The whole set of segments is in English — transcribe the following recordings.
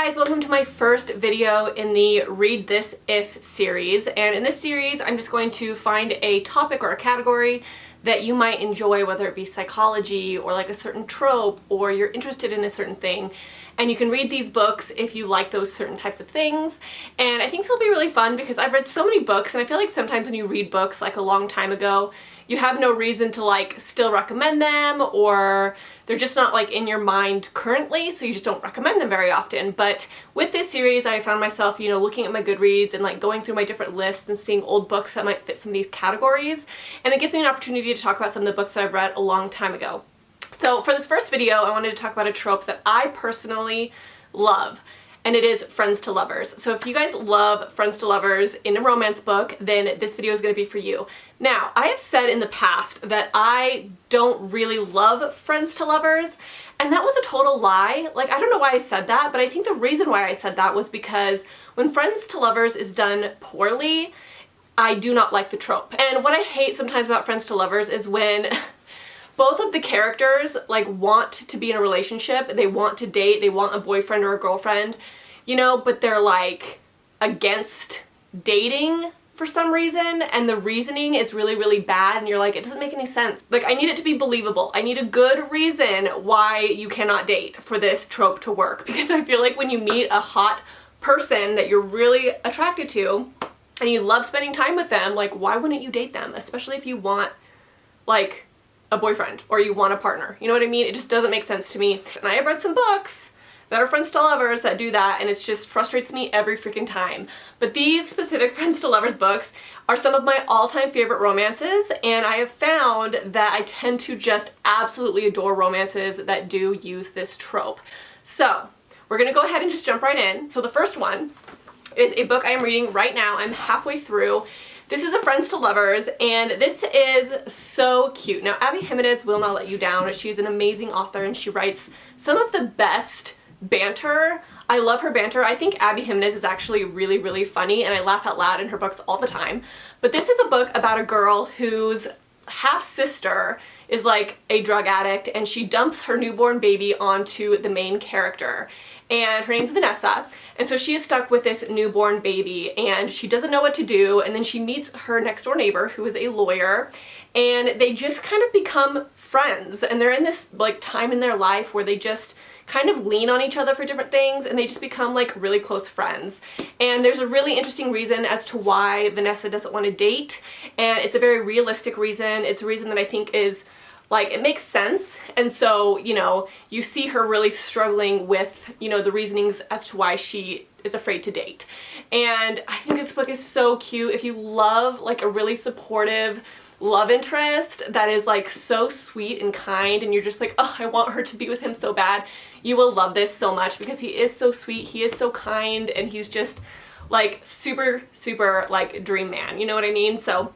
guys, welcome to my first video in the Read This If series, and in this series I'm just going to find a topic or a category that you might enjoy, whether it be psychology or like a certain trope or you're interested in a certain thing, and you can read these books if you like those certain types of things. And I think this will be really fun because I've read so many books, and I feel like sometimes when you read books like a long time ago, you have no reason to like still recommend them, or they're just not like in your mind currently, so you just don't recommend them very often. But with this series I found myself, looking at my Goodreads and like going through my different lists and seeing old books that might fit some of these categories, and it gives me an opportunity to talk about some of the books that I've read a long time ago. So for this first video I wanted to talk about a trope that I personally love, and it is friends to lovers. So if you guys love friends to lovers in a romance book, then this video is going to be for you. Now, I have said in the past that I don't really love friends to lovers, and that was a total lie. Like, I don't know why I said that, but I think the reason why I said that was because when friends to lovers is done poorly, I do not like the trope. And what I hate sometimes about friends to lovers is when both of the characters like want to be in a relationship, they want to date, they want a boyfriend or a girlfriend, but they're like against dating for some reason, and the reasoning is really, really bad, and you're like, it doesn't make any sense. Like, I need it to be believable. I need a good reason why you cannot date for this trope to work, because I feel like when you meet a hot person that you're really attracted to and you love spending time with them, like, why wouldn't you date them? Especially if you want like a boyfriend or you want a partner. You know what I mean? It just doesn't make sense to me. And I have read some books that are friends to lovers that do that, and it just frustrates me every freaking time. But these specific friends to lovers books are some of my all-time favorite romances, and I have found that I tend to just absolutely adore romances that do use this trope. So we're gonna go ahead and just jump right in. So the first one is a book I am reading right now. I'm halfway through. This is a Friends to Lovers, and this is so cute. Now, Abby Jimenez will not let you down. She's an amazing author, and she writes some of the best banter. I love her banter. I think Abby Jimenez is actually really, really funny, and I laugh out loud in her books all the time. But this is a book about a girl whose half-sister is like a drug addict, and she dumps her newborn baby onto the main character. And her name's Vanessa, and so she is stuck with this newborn baby, and she doesn't know what to do, and then she meets her next door neighbor who is a lawyer, and they just kind of become friends, and they're in this like time in their life where they just kind of lean on each other for different things, and they just become like really close friends. And there's a really interesting reason as to why Vanessa doesn't want to date, and it's a very realistic reason. It's a reason that I think is like, it makes sense, and so, you see her really struggling with, the reasonings as to why she is afraid to date. And I think this book is so cute. If you love like a really supportive love interest that is like so sweet and kind, and you're just like, oh, I want her to be with him so bad, you will love this so much because he is so sweet, he is so kind, and he's just like super, super like dream man, you know what I mean? So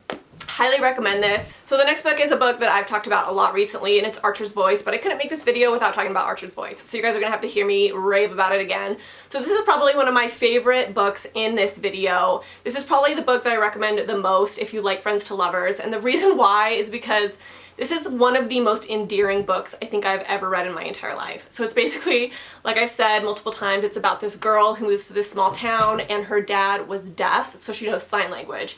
highly recommend this. So the next book is a book that I've talked about a lot recently, and it's Archer's Voice, but I couldn't make this video without talking about Archer's Voice, so you guys are gonna have to hear me rave about it again. So this is probably one of my favorite books in this video. This is probably the book that I recommend the most if you like friends to lovers, and the reason why is because this is one of the most endearing books I think I've ever read in my entire life. So it's basically, like I've said multiple times, it's about this girl who moves to this small town, and her dad was deaf, so she knows sign language.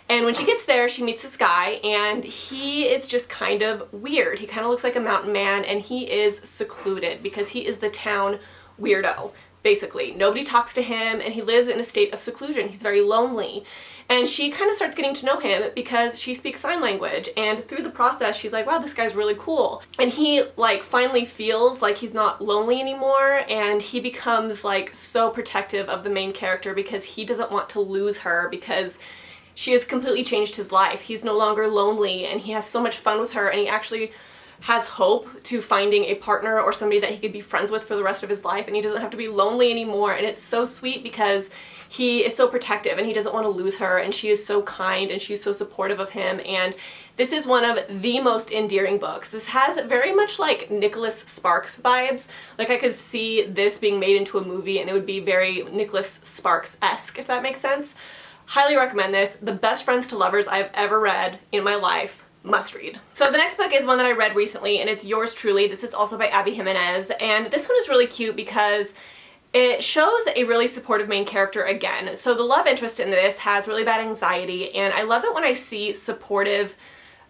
And when she gets there, she meets this guy, and he is just kind of weird. He kind of looks like a mountain man, and he is secluded because he is the town weirdo, basically. Nobody talks to him, and he lives in a state of seclusion. He's very lonely. And she kind of starts getting to know him because she speaks sign language, and through the process she's like, wow, this guy's really cool. And he like finally feels like he's not lonely anymore, and he becomes like so protective of the main character because he doesn't want to lose her, because she has completely changed his life. He's no longer lonely, and he has so much fun with her, and he actually has hope to finding a partner or somebody that he could be friends with for the rest of his life, and he doesn't have to be lonely anymore. And it's so sweet because he is so protective, and he doesn't want to lose her, and she is so kind, and she's so supportive of him. And this is one of the most endearing books. This has very much like Nicholas Sparks vibes. Like, I could see this being made into a movie, and it would be very Nicholas Sparks-esque, if that makes sense. Highly recommend this. The best friends to lovers I've ever read in my life. Must read. So the next book is one that I read recently, and it's Yours Truly. This is also by Abby Jimenez, and this one is really cute because It shows a really supportive main character again. So the love interest in this has really bad anxiety, and I love it when I see supportive,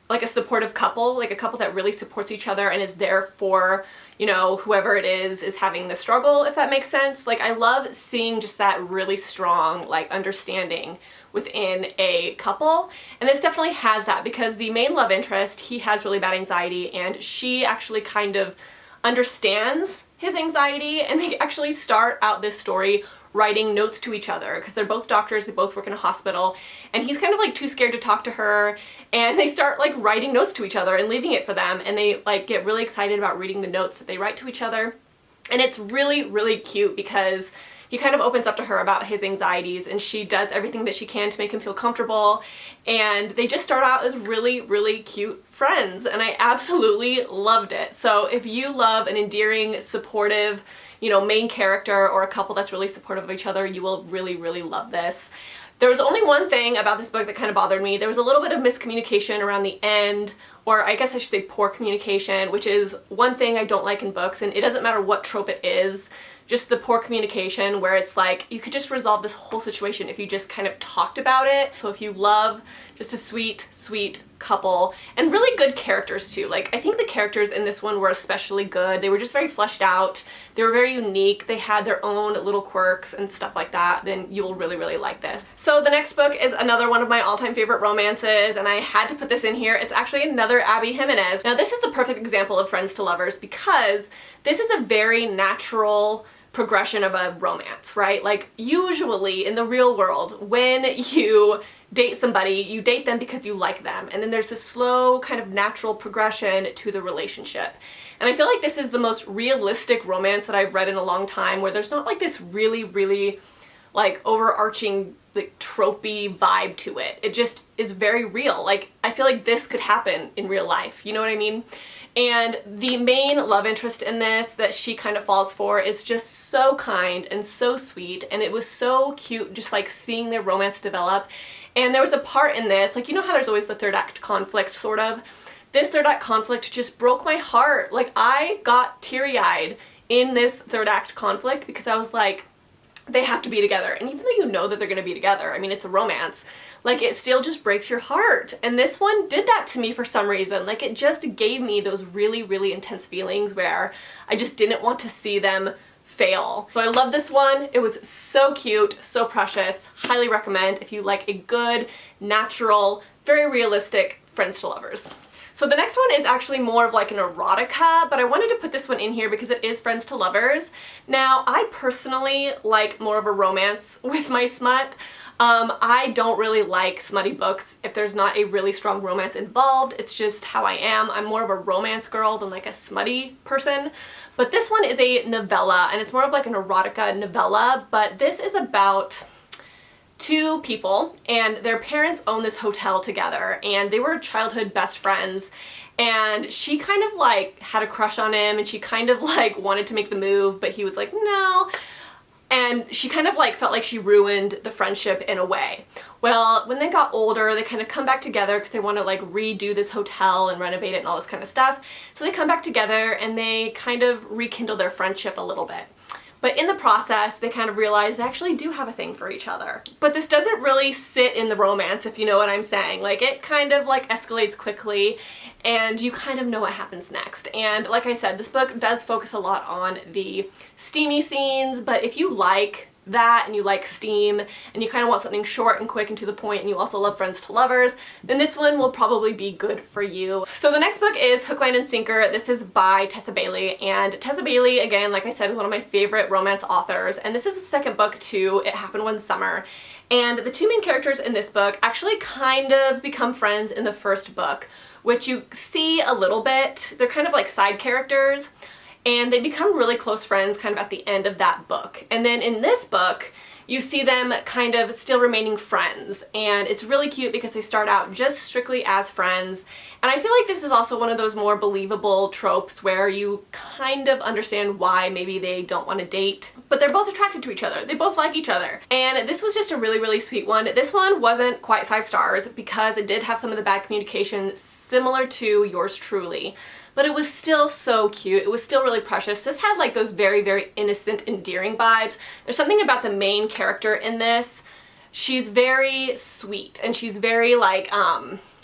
like a supportive couple, like a couple that really supports each other and is there for, you know, whoever it is having the struggle, if that makes sense. Like, I love seeing just that really strong, like, understanding within a couple. And this definitely has that, because the main love interest, he has really bad anxiety, and she actually kind of understands his anxiety, and they actually start out this story writing notes to each other, because they're both doctors, they both work in a hospital, and he's kind of like too scared to talk to her, and they start like writing notes to each other and leaving it for them, and they like get really excited about reading the notes that they write to each other. And it's really, really cute because he kind of opens up to her about his anxieties, and she does everything that she can to make him feel comfortable, and they just start out as really, really cute friends, and I absolutely loved it. So if you love an endearing, supportive, you know, main character or a couple that's really supportive of each other, you will really, really love this. There was only one thing about this book that kind of bothered me. There was a little bit of miscommunication around the end, or I guess I should say poor communication, which is one thing I don't like in books, and it doesn't matter what trope it is, just the poor communication where it's like, you could just resolve this whole situation if you just kind of talked about it. So if you love just a sweet, sweet couple, and really good characters too. Like, I think the characters in this one were especially good. They were just very fleshed out. They were very unique. They had their own little quirks and stuff like that. Then you'll really, really like this. So the next book is another one of my all-time favorite romances, and I had to put this in here. It's actually another Abby Jimenez. Now, this is the perfect example of friends to lovers, because this is a very natural progression of a romance, right? Like, usually in the real world, when you date somebody, you date them because you like them, and then there's a slow kind of natural progression to the relationship. And I feel like this is the most realistic romance that I've read in a long time, where there's not like this really, really like overarching like tropey vibe to it. It just is very real. Like, I feel like this could happen in real life, you know what I mean? And the main love interest in this that she kind of falls for is just so kind and so sweet, and it was so cute just like seeing their romance develop. And there was a part in this, like, you know how there's always the third act conflict, sort of? This third act conflict just broke my heart. Like, I got teary-eyed in this third act conflict because I was like, they have to be together. And even though you know that they're gonna be together, I mean, it's a romance, like, it still just breaks your heart. And this one did that to me for some reason. Like, it just gave me those really, really intense feelings where I just didn't want to see them fail. So I love this one. It was so cute, so precious. Highly recommend if you like a good, natural, very realistic friends to lovers. So the next one is actually more of like an erotica, but I wanted to put this one in here because it is friends to lovers. Now, I personally like more of a romance with my smut. I don't really like smutty books if there's not a really strong romance involved. It's just how I am. I'm more of a romance girl than like a smutty person. But this one is a novella, and it's more of like an erotica novella, but this is about two people, and their parents own this hotel together, and they were childhood best friends, and she kind of like had a crush on him, and she kind of like wanted to make the move, but he was like, no. And she kind of like felt like she ruined the friendship in a way. Well, when they got older, they kind of come back together because they want to like redo this hotel and renovate it and all this kind of stuff. So they come back together and they kind of rekindle their friendship a little bit. But in the process, they kind of realize they actually do have a thing for each other. But this doesn't really sit in the romance, if you know what I'm saying. Like, it kind of like escalates quickly, and you kind of know what happens next. And like I said, this book does focus a lot on the steamy scenes, but if you like that and you like steam and you kind of want something short and quick and to the point, and you also love friends to lovers, then this one will probably be good for you. So the next book is Hook, Line, and Sinker. This is by Tessa Bailey, and Tessa Bailey, again, like I said, is one of my favorite romance authors, and this is the second book to It Happened One Summer. And the two main characters in this book actually kind of become friends in the first book, which you see a little bit. They're kind of like side characters, and they become really close friends kind of at the end of that book. And then in this book, you see them kind of still remaining friends, and it's really cute because they start out just strictly as friends. And I feel like this is also one of those more believable tropes where you kind of understand why maybe they don't want to date, but they're both attracted to each other. They both like each other. And this was just a really, really sweet one. This one wasn't quite 5 stars because it did have some of the bad communication similar to Yours Truly, but it was still so cute. It was still really precious. This had like those very, very innocent, endearing vibes. There's something about the main character in this. She's very sweet, and she's very like,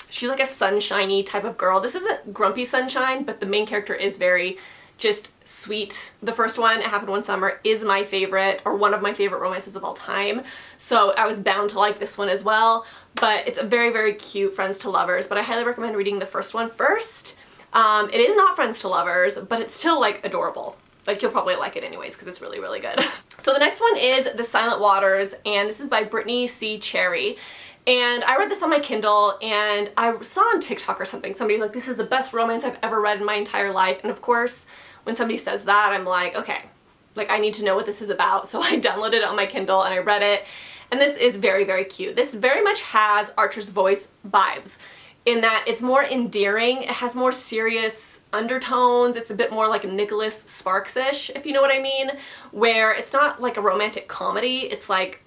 she's like a sunshiny type of girl. This isn't grumpy sunshine, but the main character is very just sweet. The first one, It Happened One Summer, is my favorite, or one of my favorite romances of all time. So I was bound to like this one as well. But it's a very, very cute Friends to Lovers, but I highly recommend reading the first one first. It is not Friends to Lovers, but it's still like adorable. Like, you'll probably like it anyways because it's really, really good. So the next one is The Silent Waters, and this is by Brittany C. Cherry. And I read this on my Kindle, and I saw on TikTok or something, somebody was like, this is the best romance I've ever read in my entire life. And of course, when somebody says that, I'm like, okay, like I need to know what this is about. So I downloaded it on my Kindle and I read it. And this is very, very cute. This very much has Archer's Voice vibes in that it's more endearing. It has more serious undertones. It's a bit more like Nicholas Sparks-ish, if you know what I mean, where it's not like a romantic comedy. It's like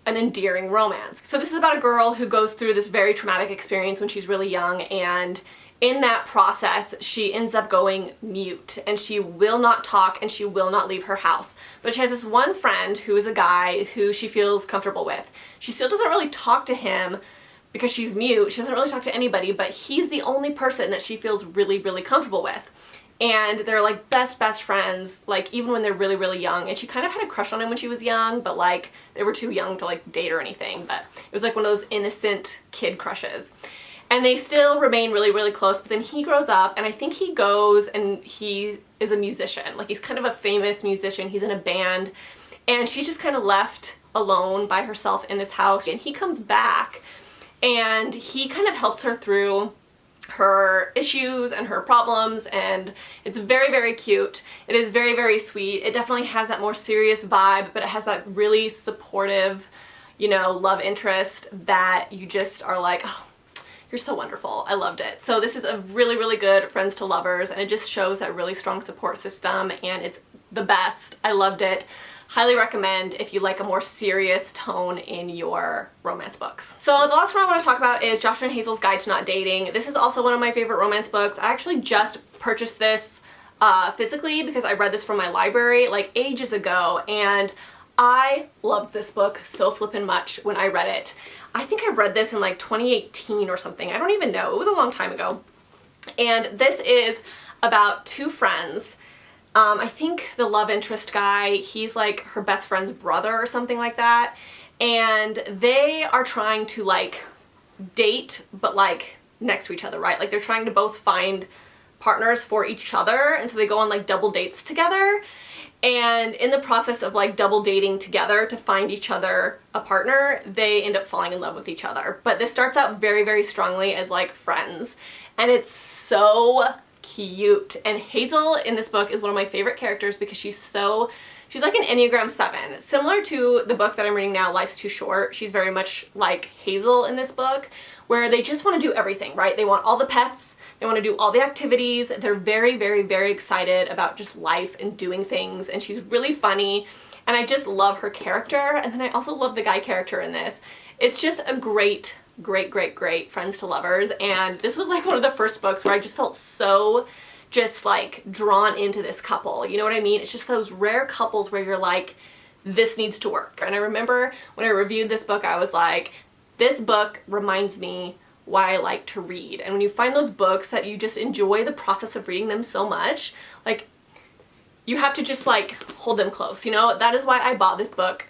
an endearing romance. So this is about a girl who goes through this very traumatic experience when she's really young, and in that process she ends up going mute, and she will not talk and she will not leave her house. But she has this one friend who is a guy who she feels comfortable with. She still doesn't really talk to him because she's mute. She doesn't really talk to anybody, but he's the only person that she feels really, really comfortable with. And they're like best friends, like even when they're really, really young. And she kind of had a crush on him when she was young, but like they were too young to like date or anything. But it was like one of those innocent kid crushes. And they still remain really, really close, but then he grows up, and I think he goes and he is a musician. Like, he's kind of a famous musician. He's in a band, and she's just kind of left alone by herself in this house. And he comes back, and he kind of helps her through her issues and her problems, and it's very, very cute. It is very, very sweet. It definitely has that more serious vibe, but it has that really supportive, you know, love interest that you just are like, oh, you're so wonderful. I loved it. So this is a really, really good Friends to Lovers, and it just shows that really strong support system, and it's the best. I loved it. Highly recommend if you like a more serious tone in your romance books. So the last one I want to talk about is Joshua and Hazel's Guide to Not Dating. This is also one of my favorite romance books. I actually just purchased this physically because I read this from my library like ages ago, and I loved this book so flippin' much when I read it. I think I read this in like 2018 or something. I don't even know. It was a long time ago. And this is about two friends. I think the love interest guy, he's like her best friend's brother or something like that. And they are trying to like date, but like next to each other, right? Like they're trying to both find partners for each other. And so they go on like double dates together. And in the process of like double dating together to find each other a partner, they end up falling in love with each other. But this starts out very, very strongly as like friends. And it's so cute. And Hazel in this book is one of my favorite characters because she's like an Enneagram 7. Similar to the book that I'm reading now, Life's Too Short. She's very much like Hazel in this book, where they just want to do everything, right? They want all the pets, they want to do all the activities, they're very, very, very excited about just life and doing things, and she's really funny, and I just love her character, and then I also love the guy character in this. It's just a great, great, great, great Friends to Lovers, and this was like one of the first books where I just felt so just like drawn into this couple. You know what I mean? It's just those rare couples where you're like, this needs to work. And I remember when I reviewed this book, I was like, this book reminds me why I like to read. And when you find those books that you just enjoy the process of reading them so much, like you have to just like hold them close, you know? That is why I bought this book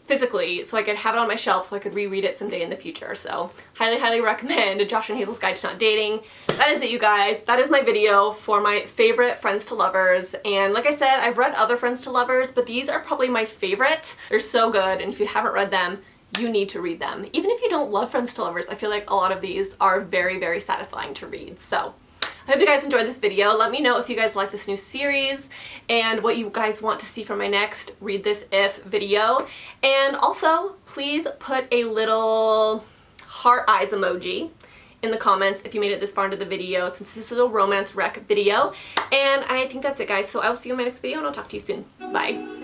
physically, so I could have it on my shelf so I could reread it someday in the future. So highly, highly recommend Josh and Hazel's Guide to Not Dating. That is it, you guys. That is my video for my favorite Friends to Lovers. And like I said, I've read other Friends to Lovers, but these are probably my favorite. They're so good, and if you haven't read them, you need to read them. Even if you don't love Friends to Lovers, I feel like a lot of these are very, very satisfying to read. So I hope you guys enjoyed this video. Let me know if you guys like this new series and what you guys want to see from my next Read This If video. And also, please put a little heart eyes emoji in the comments if you made it this far into the video, since this is a romance wreck video. And I think that's it, guys. So I will see you in my next video, and I'll talk to you soon. Bye.